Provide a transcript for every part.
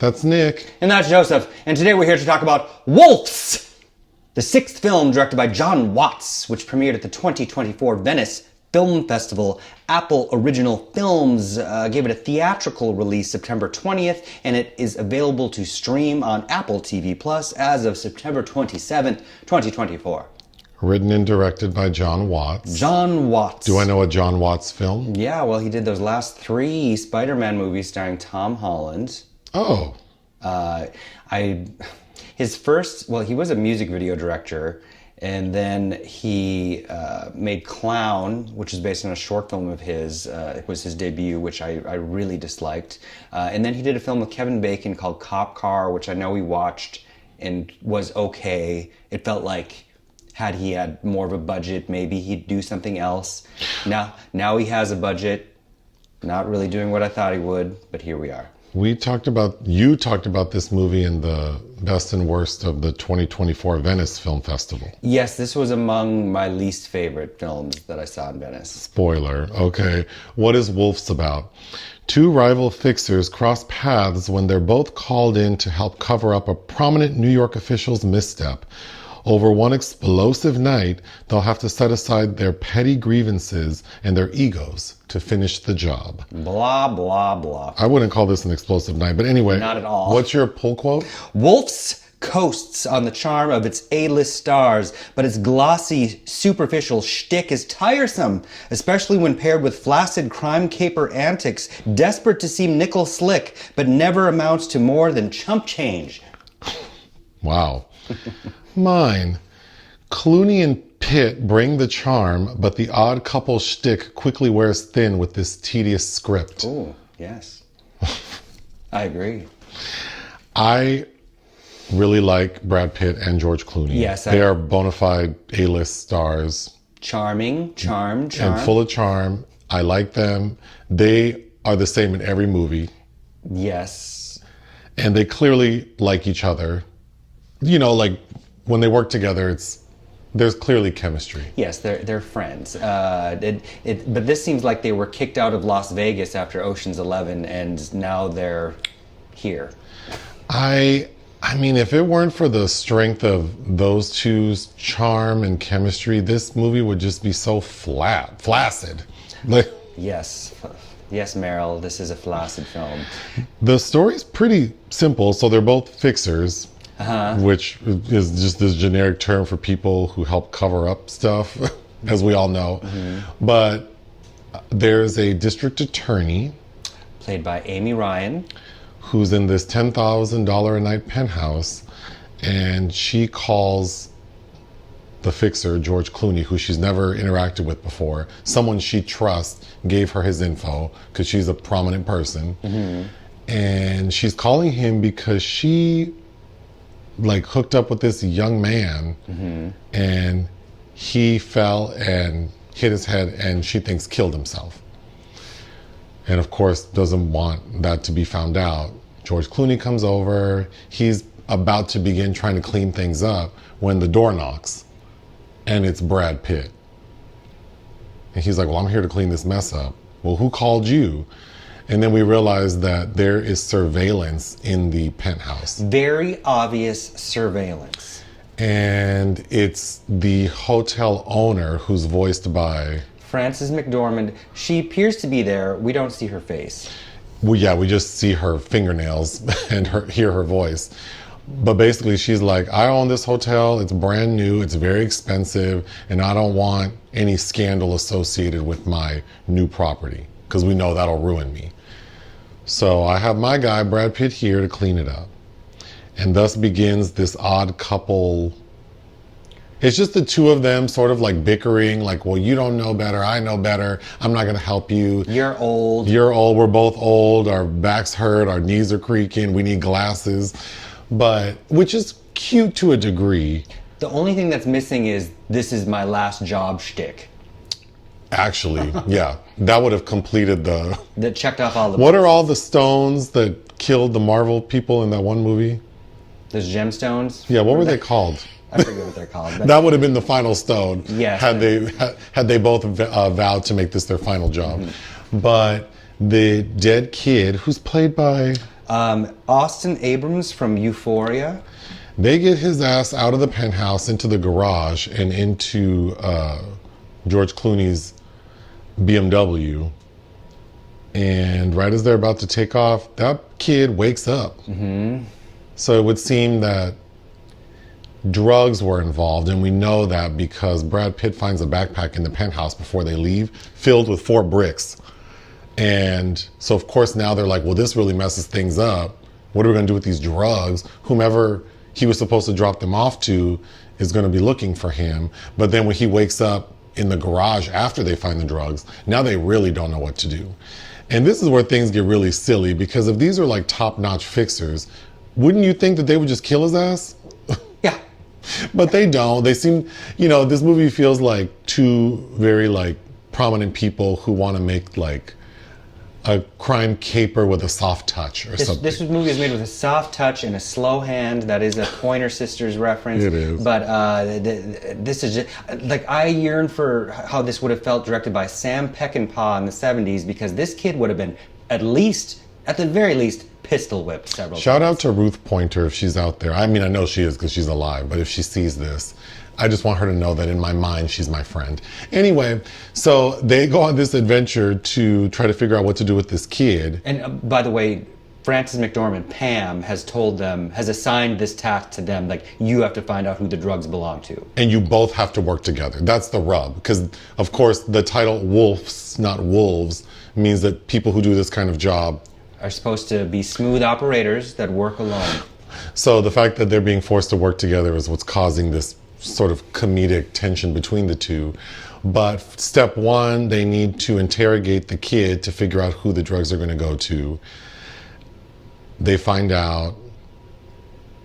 That's Nick. And that's Joseph. And today we're here to talk about WOLFS, the sixth film directed by Jon Watts, which premiered at the 2024 Venice Film Festival. Apple Original Films gave it a theatrical release September 20th, and it is available to stream on Apple TV Plus as of September 27th, 2024. Written and directed by Jon Watts. Jon Watts. Do I know a Jon Watts film? Yeah, well, he did those last three Spider-Man movies starring Tom Holland. Oh. His first, well, he was a music video director, and then he made Clown, which is based on a short film of his. It was his debut, which I really disliked. And then he did a film with Kevin Bacon called Cop Car, which I know we watched and was okay. It felt like had he had more of a budget, maybe he'd do something else. Now he has a budget, not really doing what I thought he would, but here we are. You talked about this movie in the best and worst of the 2024 Venice Film Festival. Yes, this was among my least favorite films that I saw in Venice. Spoiler. Okay. What is WOLFS about? Two rival fixers cross paths when they're both called in to help cover up a prominent New York official's misstep. Over one explosive night, they'll have to set aside their petty grievances and their egos to finish the job. Blah, blah, blah. I wouldn't call this an explosive night, but anyway. Not at all. What's your pull quote? WOLFS coasts on the charm of its A-list stars, but its glossy, superficial shtick is tiresome, especially when paired with flaccid crime caper antics, desperate to seem nickel slick, but never amounts to more than chump change. Wow. Mine. Clooney and Pitt bring the charm, but the odd couple shtick quickly wears thin with this tedious script. Oh, yes. I agree. I really like Brad Pitt and George Clooney. Yes. They are bona fide A-list stars. Charming, charm. And full of charm. I like them. They are the same in every movie. Yes. And they clearly like each other. You know, like when they work together, there's clearly chemistry. Yes, they're friends. But this seems like they were kicked out of Las Vegas after Ocean's 11, and now they're here. I mean, if it weren't for the strength of those two's charm and chemistry, this movie would just be so flaccid. Like, yes, Meryl, this is a flaccid film. The story's pretty simple. So they're both fixers. Which is just this generic term for people who help cover up stuff, as we all know. Mm-hmm. But there's a district attorney, played by Amy Ryan, who's in this $10,000 a night penthouse, and she calls the fixer, George Clooney, who she's never interacted with before. Someone she trusts gave her his info because she's a prominent person. Mm-hmm. And she's calling him because she hooked up with this young man, mm-hmm. and he fell and hit his head and she thinks killed himself. And of course doesn't want that to be found out. George Clooney comes over. He's about to begin trying to clean things up when the door knocks, and it's Brad Pitt. And he's like, well, I'm here to clean this mess up. Well, who called you? And then we realize that there is surveillance in the penthouse. Very obvious surveillance. And it's the hotel owner who's voiced by Frances McDormand. She appears to be there. We don't see her face. Well, yeah, we just see her fingernails and hear her voice. But basically, she's like, I own this hotel. It's brand new. It's very expensive. And I don't want any scandal associated with my new property, because we know that'll ruin me. So I have my guy, Brad Pitt, here to clean it up. And thus begins this odd couple. It's just the two of them sort of like bickering, like, well, you don't know better, I know better, I'm not going to help you. You're old. You're old, we're both old, our backs hurt, our knees are creaking, we need glasses. But, which is cute to a degree. The only thing that's missing is, this is my last job shtick. Actually, yeah. That would have completed the... That checked off all the... What are all the stones that killed the Marvel people in that one movie? Those gemstones? Yeah, what were they called? I forget what they're called. But that would have been the final stone. Yes. Had they both vowed to make this their final job. Mm-hmm. But the dead kid, who's played by... Austin Abrams from Euphoria. They get his ass out of the penthouse into the garage and into George Clooney's BMW. And right as they're about to take off, that kid wakes up. Mm-hmm. So it would seem that drugs were involved, and we know that because Brad Pitt finds a backpack in the penthouse before they leave filled with 4 bricks. And so of course now they're like, well, this really messes things up. What are we going to do with these drugs? Whomever he was supposed to drop them off to is going to be looking for him. But then when he wakes up in the garage after they find the drugs, now they really don't know what to do. And this is where things get really silly, because if these are like top-notch fixers, wouldn't you think that they would just kill his ass? Yeah. But they don't. They seem, this movie feels like 2 very like prominent people who want to make like a crime caper with a soft touch or something. This movie is made with a soft touch and a slow hand. That is a Pointer Sisters reference. It is. But this is just, like, I yearn for how this would have felt directed by Sam Peckinpah in the 70s, because this kid would have been at the very least, pistol whipped several times. Shout out to Ruth Pointer if she's out there. I mean, I know she is because she's alive, but if she sees this, I just want her to know that in my mind, she's my friend. Anyway, so they go on this adventure to try to figure out what to do with this kid. And by the way, Frances McDormand, Pam, has assigned this task to them. Like, you have to find out who the drugs belong to. And you both have to work together. That's the rub. Because, of course, the title WOLFS, not wolves, means that people who do this kind of job are supposed to be smooth operators that work alone. So the fact that they're being forced to work together is what's causing this sort of comedic tension between the two. But step 1, they need to interrogate the kid to figure out who the drugs are going to go to. They find out.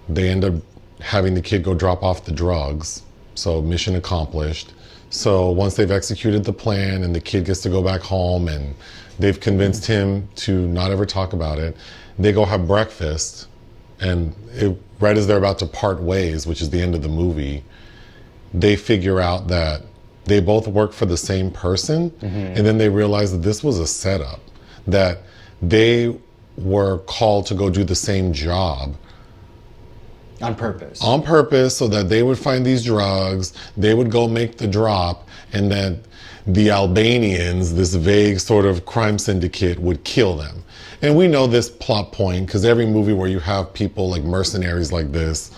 They end up having the kid go drop off the drugs. So mission accomplished. So once they've executed the plan and the kid gets to go back home and they've convinced him to not ever talk about it, they go have breakfast. And right as they're about to part ways, which is the end of the movie, they figure out that they both work for the same person. Mm-hmm. And then they realize that this was a setup, that they were called to go do the same job. On purpose. On purpose, so that they would find these drugs, they would go make the drop, and then the Albanians, this vague sort of crime syndicate, would kill them. And we know this plot point because every movie where you have people like mercenaries like this,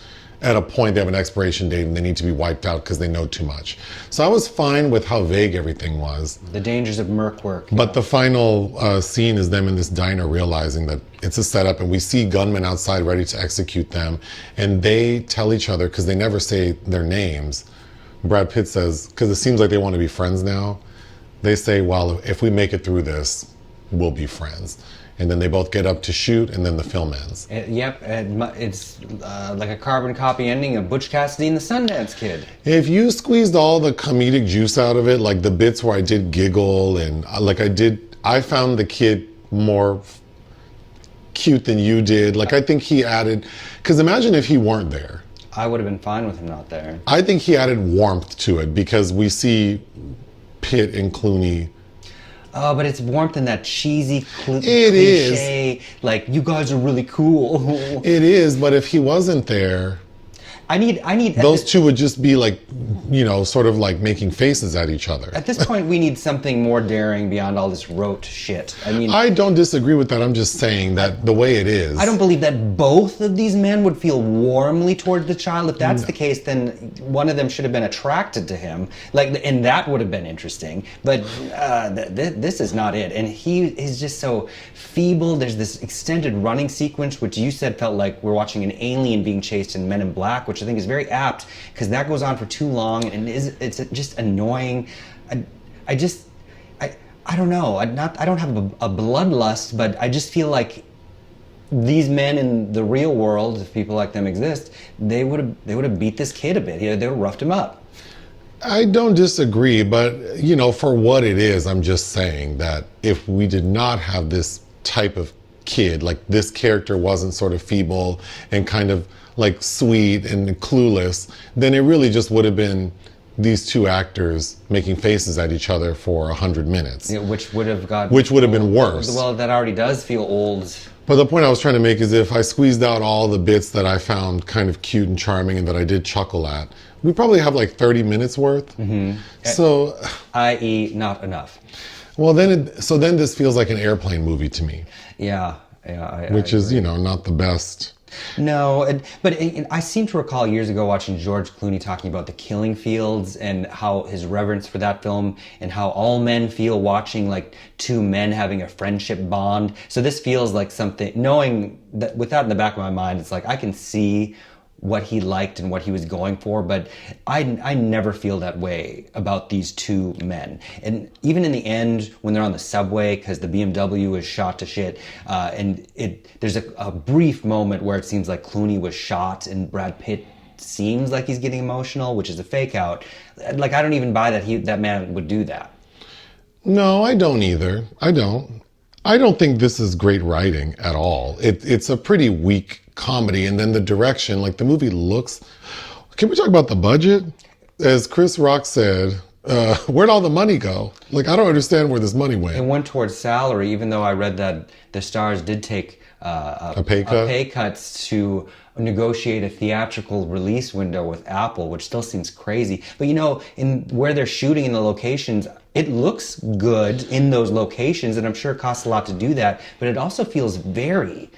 at a point they have an expiration date and they need to be wiped out because they know too much. So I was fine with how vague everything was. The dangers of merc work. But the final scene is them in this diner realizing that it's a setup, and we see gunmen outside ready to execute them. And they tell each other, because they never say their names, Brad Pitt says, because it seems like they want to be friends now, they say, well, if we make it through this, we'll be friends. And then they both get up to shoot, and then the film ends. Yep, it's like a carbon copy ending of Butch Cassidy and the Sundance Kid. If you squeezed all the comedic juice out of it, like the bits where I did giggle and I found the kid more cute than you did. Like, I think he added, because imagine if he weren't there. I would have been fine with him not there. I think he added warmth to it, because we see Pitt and Clooney. Oh, but it's warmth in that cheesy It cliche, is. Like, you guys are really cool. It is, but if he wasn't there, I need those two would just be like, sort of like making faces at each other. At this point, we need something more daring beyond all this rote shit. I mean, I don't disagree with that. I'm just saying that the way it is. I don't believe that both of these men would feel warmly toward the child. If that's the case, then one of them should have been attracted to him. And that would have been interesting. But this is not it. And he is just so feeble. There's this extended running sequence, which you said felt like we're watching an alien being chased in Men in Black, which I think is very apt, because that goes on for too long and it's just annoying. I don't know. I don't have a bloodlust, but I just feel like these men in the real world, if people like them exist, they would have beat this kid a bit. They would have roughed him up. I don't disagree, but for what it is, I'm just saying that if we did not have this type of kid, like this character wasn't sort of feeble and kind of like sweet and clueless, then it really just would have been these two actors making faces at each other for 100 minutes. Which would have been worse. Well, that already does feel old. But the point I was trying to make is if I squeezed out all the bits that I found kind of cute and charming and that I did chuckle at, we probably have like 30 minutes worth. So, i.e., not enough. well, then this feels like an airplane movie to me. Yeah, which is, you know, not the best. No, but I seem to recall years ago watching George Clooney talking about The Killing Fields and how his reverence for that film and how all men feel watching like two men having a friendship bond. So this feels like something, knowing that with that in the back of my mind, it's like I can see what he liked and what he was going for, but I never feel that way about these two men. And even in the end, when they're on the subway, because the BMW is shot to shit, and there's a brief moment where it seems like Clooney was shot and Brad Pitt seems like he's getting emotional, which is a fake out. Like, I don't even buy that man would do that. No, I don't either. I don't think this is great writing at all. It's a pretty weak comedy, and then the direction, like the movie looks. Can we talk about the budget? As Chris Rock said, where'd all the money go? Like, I don't understand where this money went. It went towards salary, even though I read that the stars did take a pay cuts to negotiate a theatrical release window with Apple, which still seems crazy. But you know, in where they're shooting in the locations, it looks good in those locations, and I'm sure it costs a lot to do that, but it also feels very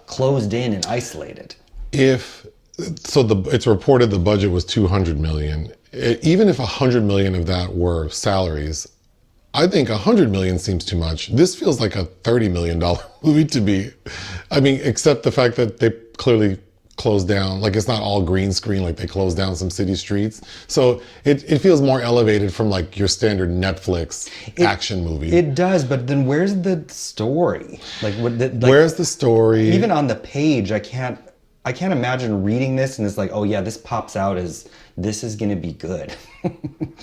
closed in and isolated. It's reported the budget was $200 million. Even if $100 million of that were salaries, I think $100 million seems too much. This feels like a $30 million movie to me. I mean, except the fact that they clearly closed down, like it's not all green screen, like they closed down some city streets. So it feels more elevated from like your standard Netflix action movie. It does, but then where's the story? Where's the story? Even on the page, I can't imagine reading this and it's like, oh yeah, this pops out as this is going to be good.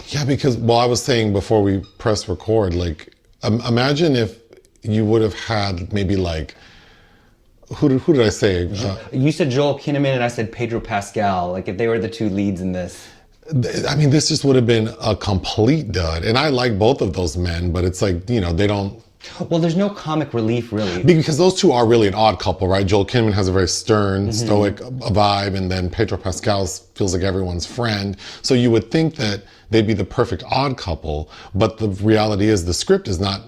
Yeah, because I was saying before we press record, like imagine if you would have had maybe like, who did I say? You said Joel Kinnaman and I said Pedro Pascal. Like if they were the two leads in this. I mean, this just would have been a complete dud. And I like both of those men, but it's like, you know, they don't. Well, there's no comic relief really. Because those two are really an odd couple, right? Joel Kinnaman has a very stern, stoic vibe, and then Pedro Pascal feels like everyone's friend. So you would think that they'd be the perfect odd couple, but the reality is the script is not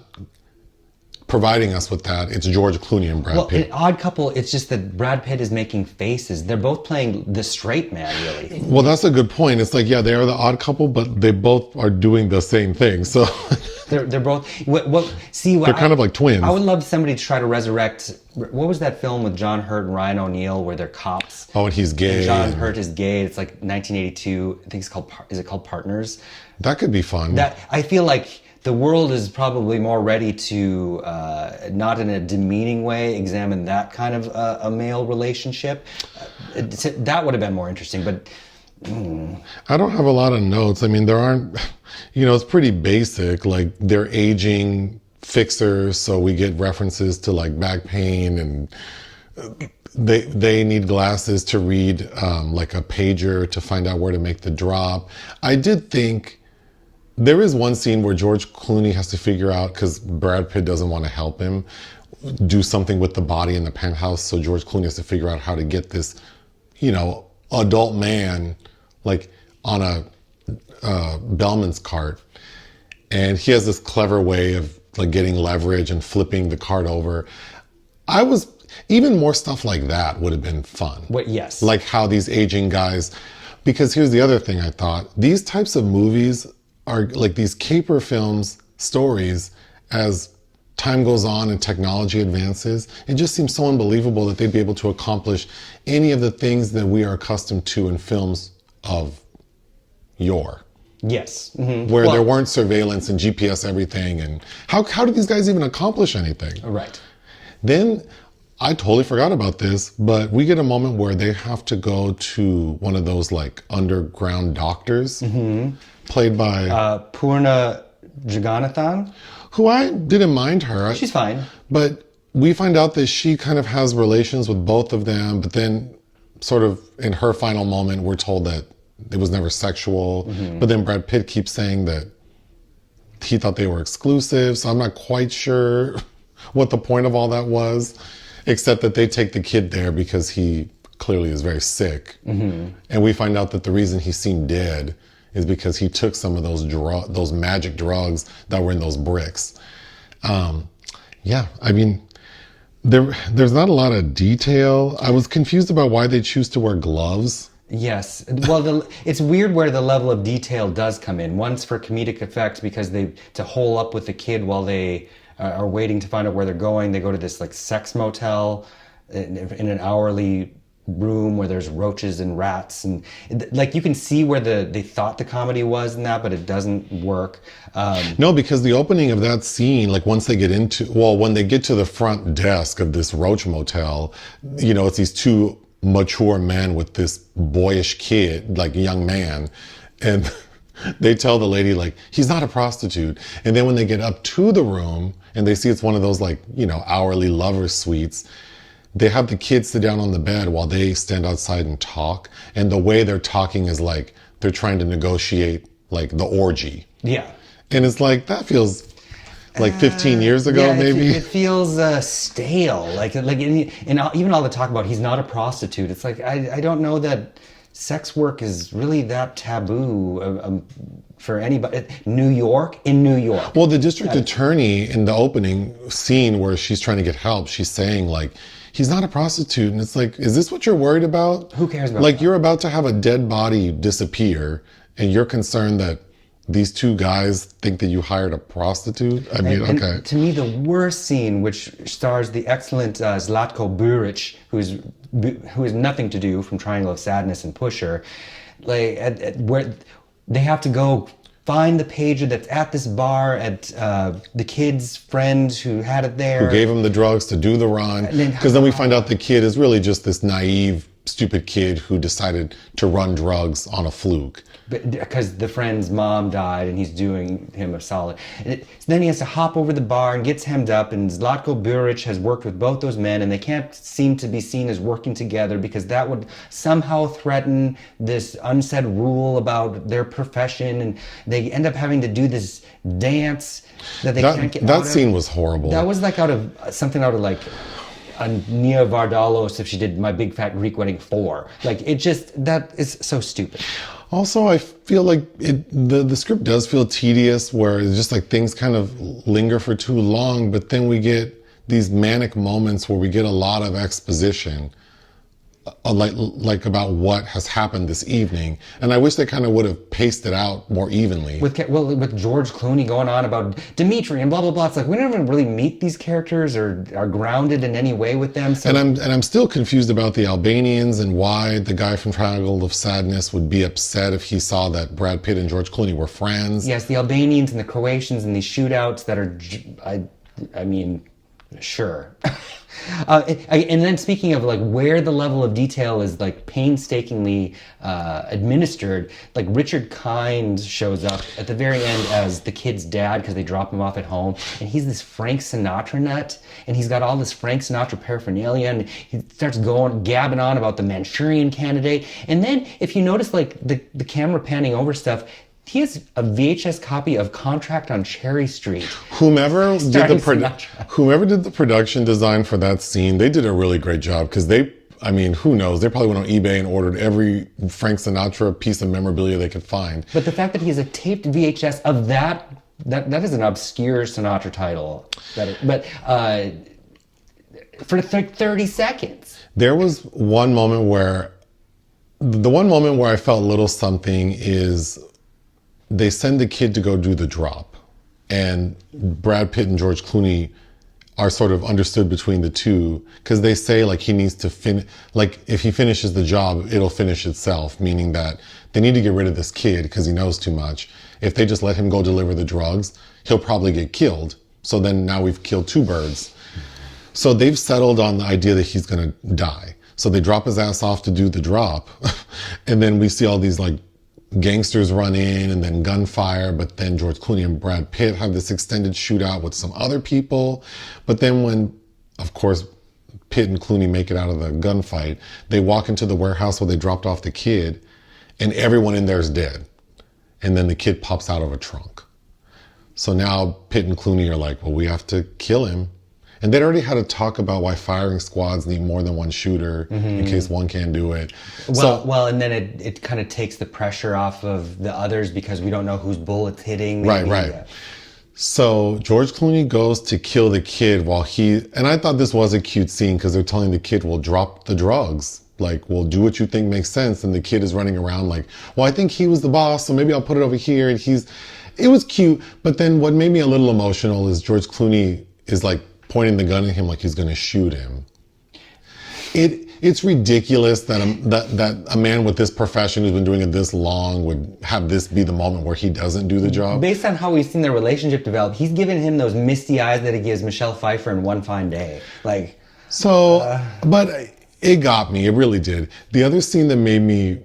providing us with that. It's George Clooney and Brad Pitt. An odd couple, it's just that Brad Pitt is making faces. They're both playing the straight man, really. Well, that's a good point. It's like, yeah, they are the odd couple, but they both are doing the same thing. So they're both. They're kind of like twins. I would love somebody to try to resurrect. What was that film with John Hurt and Ryan O'Neal where they're cops? Oh, and he's gay. And John Hurt is gay. It's like 1982. I think it's called. Is it called Partners? That could be fun. That I feel like. The world is probably more ready to, not in a demeaning way, examine that kind of a male relationship. That would have been more interesting, but... I don't have a lot of notes. I mean, there aren't... You know, it's pretty basic. Like, they're aging fixers, so we get references to, like, back pain, and they need glasses to read, like, a pager to find out where to make the drop. I did think... There is one scene where George Clooney has to figure out, because Brad Pitt doesn't want to help him, do something with the body in the penthouse. So George Clooney has to figure out how to get this, you know, adult man, like on a bellman's cart. And he has this clever way of like getting leverage and flipping the cart over. Even more stuff like that would have been fun. Yes. Like how these aging guys, because here's the other thing I thought. These types of movies are like these caper films stories. As time goes on and technology advances, it just seems so unbelievable that they'd be able to accomplish any of the things that we are accustomed to in films of yore. Yes. Where there weren't surveillance and GPS everything. And how do these guys even accomplish anything? Right. Then I totally forgot about this, but we get a moment where they have to go to one of those like underground doctors. Played by Poorna Jagannathan, who I didn't mind her. She's fine. But we find out that she kind of has relations with both of them, but then sort of in her final moment, we're told that it was never sexual. But then Brad Pitt keeps saying that he thought they were exclusive, so I'm not quite sure what the point of all that was. Except that they take the kid there because he clearly is very sick. Mm-hmm. And we find out that the reason he seemed dead is because he took some of those magic drugs that were in those bricks. Yeah, I mean, there's not a lot of detail. I was confused about why they choose to wear gloves. Yes. Well, it's weird where the level of detail does come in. One's for comedic effect because to hole up with the kid while they are waiting to find out where they're going. They go to this like sex motel in an hourly room where there's roaches and rats, and like you can see where they thought the comedy was in that, but it doesn't work. No, because the opening of that scene, like when they get to the front desk of this roach motel, you know, it's these two mature men with this boyish kid, like young man, and they tell the lady like he's not a prostitute. And then when they get up to the room and they see it's one of those like, you know, hourly lover suites, they have the kids sit down on the bed while they stand outside and talk. And the way they're talking is like they're trying to negotiate like the orgy. Yeah. And it's like, that feels like 15 years ago, maybe. It feels stale. Like even all the talk about he's not a prostitute. It's like, I don't know that sex work is really that taboo for anybody. In New York. Well, the district attorney in the opening scene where she's trying to get help, she's saying like, he's not a prostitute. And it's like, is this what you're worried about? Who cares about like that? You're about to have a dead body disappear and you're concerned that these two guys think that you hired a prostitute? I mean, okay. And to me, the worst scene, which stars the excellent Zlatko Burić, who has nothing to do from Triangle of Sadness and Pusher, like where they have to go find the pager that's at this bar at the kid's friend who had it there. Who gave him the drugs to do the run. Because then we find out the kid is really just this naive, stupid kid who decided to run drugs on a fluke. Because the friend's mom died and he's doing him a solid. So then he has to hop over the bar and gets hemmed up, and Zlatko Burić has worked with both those men, and they can't seem to be seen as working together because that would somehow threaten this unsaid rule about their profession, and they end up having to do this dance that they can't get out of. That scene was horrible. That was like out of like Nia Vardalos if she did My Big Fat Greek Wedding 4. Like, it just, that is so stupid. Also, I feel like the script does feel tedious, where it's just like things kind of linger for too long, but then we get these manic moments where we get a lot of exposition, like about what has happened this evening. And I wish they kind of would have paced it out more evenly. With George Clooney going on about Dimitri and blah, blah, blah. It's like we don't even really meet these characters or are grounded in any way with them. So. And I'm still confused about the Albanians and why the guy from Triangle of Sadness would be upset if he saw that Brad Pitt and George Clooney were friends. Yes, the Albanians and the Croatians and these shootouts that are, I mean, sure. And then speaking of like where the level of detail is like painstakingly administered, like Richard Kind shows up at the very end as the kid's dad because they drop him off at home, and he's this Frank Sinatra nut, and he's got all this Frank Sinatra paraphernalia, and he starts gabbing on about the Manchurian Candidate. And then if you notice like the camera panning over stuff, he has a VHS copy of Contract on Cherry Street. Whomever did the production design for that scene, they did a really great job, because who knows? They probably went on eBay and ordered every Frank Sinatra piece of memorabilia they could find. But the fact that he has a taped VHS of that is an obscure Sinatra title. For 30 seconds. There was one moment where I felt a little something is they send the kid to go do the drop, and Brad Pitt and George Clooney are sort of understood between the two, because they say like he needs to if he finishes the job, it'll finish itself, meaning that they need to get rid of this kid because he knows too much. If they just let him go deliver the drugs, he'll probably get killed. So then now we've killed two birds. So they've settled on the idea that he's going to die. So they drop his ass off to do the drop. And then we see all these like gangsters run in and then gunfire, but then George Clooney and Brad Pitt have this extended shootout with some other people. But then when, of course, Pitt and Clooney make it out of the gunfight, they walk into the warehouse where they dropped off the kid, and everyone in there is dead. And then the kid pops out of a trunk. So now Pitt and Clooney are like, well, we have to kill him. And they'd already had to talk about why firing squads need more than one shooter in case one can't do it. Well, and then it kind of takes the pressure off of the others because we don't know whose bullet's hitting. Maybe. Right. So George Clooney goes to kill the kid and I thought this was a cute scene because they're telling the kid, well, drop the drugs. Like, well, do what you think makes sense. And the kid is running around like, well, I think he was the boss, so maybe I'll put it over here. And it was cute. But then what made me a little emotional is George Clooney is like pointing the gun at him like he's going to shoot him. It's ridiculous that a man with this profession who's been doing it this long would have this be the moment where he doesn't do the job. Based on how we've seen their relationship develop, he's given him those misty eyes that he gives Michelle Pfeiffer in One Fine Day. Like, but it got me. It really did. The other scene that made me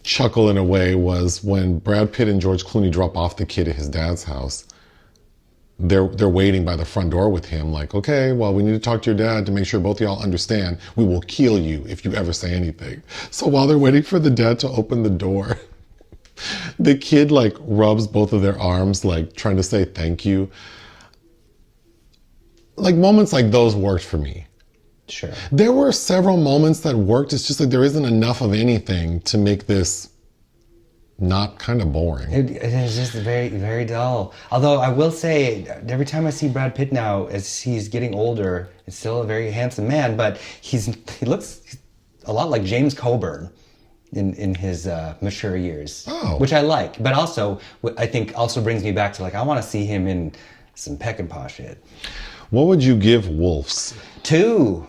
chuckle in a way was when Brad Pitt and George Clooney drop off the kid at his dad's house. They're waiting by the front door with him like, okay, well, we need to talk to your dad to make sure both of y'all understand we will kill you if you ever say anything. So while they're waiting for the dad to open the door, the kid like rubs both of their arms like trying to say thank you. Like moments like those worked for me. Sure. There were several moments that worked. It's just like there isn't enough of anything to make this not kind of boring. It is just very, very dull. Although I will say, every time I see Brad Pitt now, as he's getting older, he's still a very handsome man, but he looks a lot like James Coburn in his mature years, which I like. But also, I think also brings me back to like, I want to see him in some Peckinpah shit. What would you give WOLFS? 2.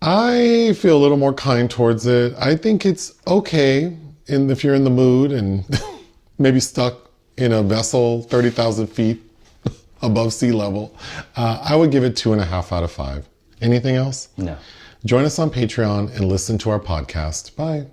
I feel a little more kind towards it. I think it's okay if you're in the mood and maybe stuck in a vessel 30,000 feet above sea level. I would give it 2.5 out of 5. Anything else? No. Join us on Patreon and listen to our podcast. Bye.